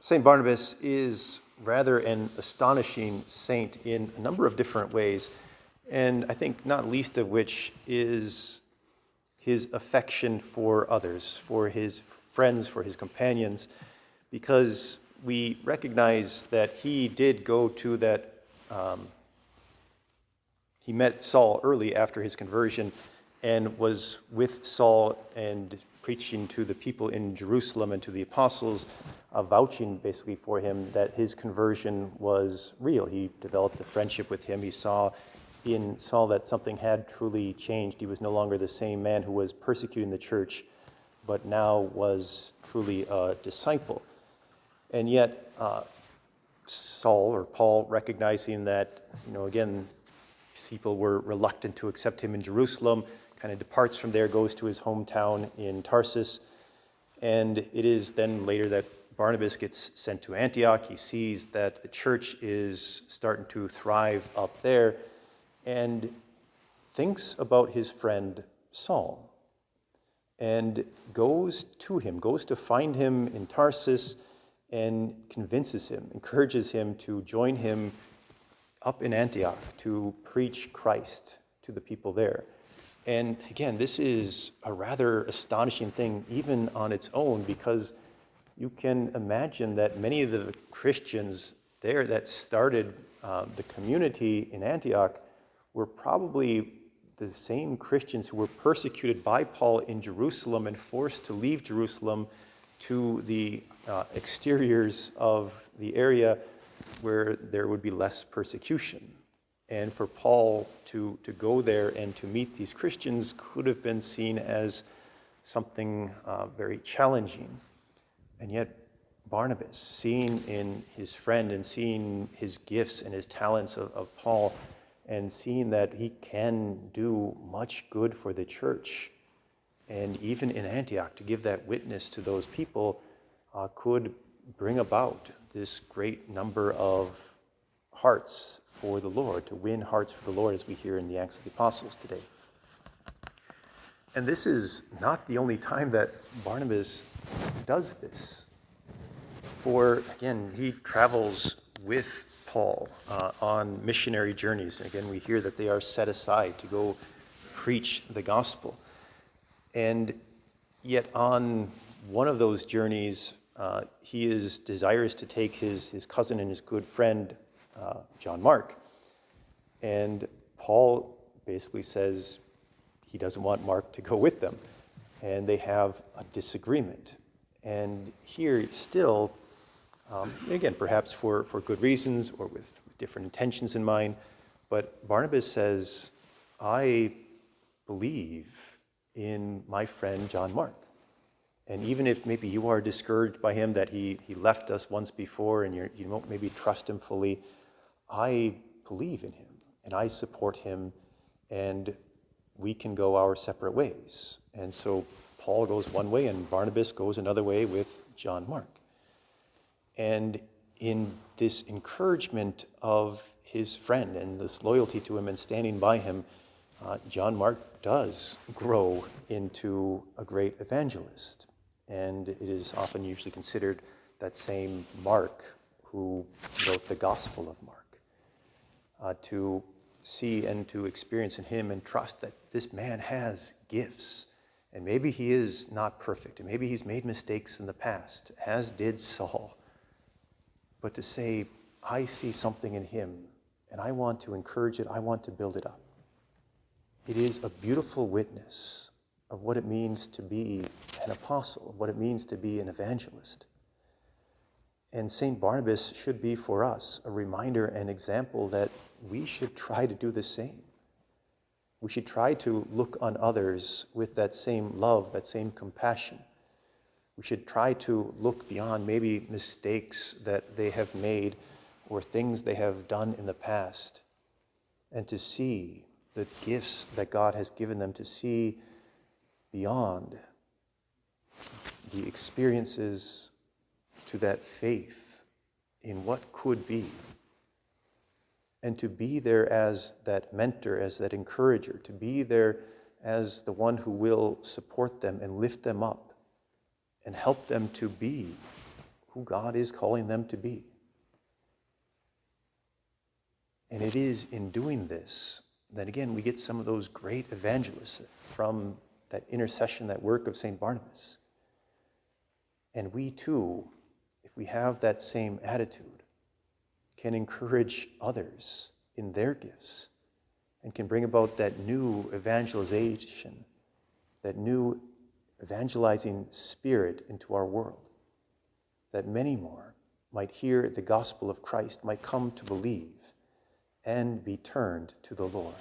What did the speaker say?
St. Barnabas is rather an astonishing saint in a number of different ways, and I think not least of which is his affection for others, for his friends, for his companions, because we recognize that he did go to that, he met Saul early after his conversion and was with Saul and preaching to the people in Jerusalem and to the apostles, vouching basically for him that his conversion was real. He developed a friendship with him. He saw in Saul that something had truly changed. He was no longer the same man who was persecuting the church, but now was truly a disciple. And yet, Saul or Paul, recognizing that, again, people were reluctant to accept him in Jerusalem, kind of departs from there, goes to his hometown in Tarsus. And it is then later that Barnabas gets sent to Antioch. He sees that the church is starting to thrive up there and thinks about his friend Saul and goes to him, goes to find him in Tarsus and convinces him, encourages him to join him up in Antioch to preach Christ to the people there. And again, this is a rather astonishing thing even on its own, because you can imagine that many of the Christians there that started the community in Antioch were probably the same Christians who were persecuted by Paul in Jerusalem and forced to leave Jerusalem to the exteriors of the area where there would be less persecution. And for Paul to go there and to meet these Christians could have been seen as something very challenging. And yet Barnabas, seeing in his friend and seeing his gifts and his talents of Paul, and seeing that he can do much good for the church, and even in Antioch to give that witness to those people, could bring about this great number of hearts for the Lord, to win hearts for the Lord, as we hear in the Acts of the Apostles today. And this is not the only time that Barnabas does this. For, again, he travels with Paul on missionary journeys. And again, we hear that they are set aside to go preach the gospel. And yet on one of those journeys, he is desirous to take his cousin and his good friend, John Mark. And Paul basically says he doesn't want Mark to go with them. And they have a disagreement. And here still, again, perhaps for good reasons or with different intentions in mind, but Barnabas says, I believe in my friend John Mark. And even if maybe you are discouraged by him that he left us once before and you don't maybe trust him fully, I believe in him and I support him, and we can go our separate ways. And so Paul goes one way and Barnabas goes another way with John Mark. And in this encouragement of his friend and this loyalty to him and standing by him, John Mark does grow into a great evangelist. And it is often usually considered that same Mark who wrote the Gospel of Mark. To see and to experience in him and trust that this man has gifts. And maybe he is not perfect, and maybe he's made mistakes in the past, as did Saul. But to say, I see something in him, and I want to encourage it, I want to build it up. It is a beautiful witness of what it means to be an apostle, of what it means to be an evangelist. And St. Barnabas should be for us a reminder and example that we should try to do the same. We should try to look on others with that same love, that same compassion. We should try to look beyond maybe mistakes that they have made or things they have done in the past, and to see the gifts that God has given them, to see beyond the experiences to that faith in what could be, and to be there as that mentor, as that encourager, to be there as the one who will support them and lift them up and help them to be who God is calling them to be. And it is in doing this that, again, we get some of those great evangelists from that intercession, that work of St. Barnabas. And we too, if we have that same attitude, can encourage others in their gifts and can bring about that new evangelization, that new evangelizing spirit into our world, that many more might hear the gospel of Christ, might come to believe and be turned to the Lord.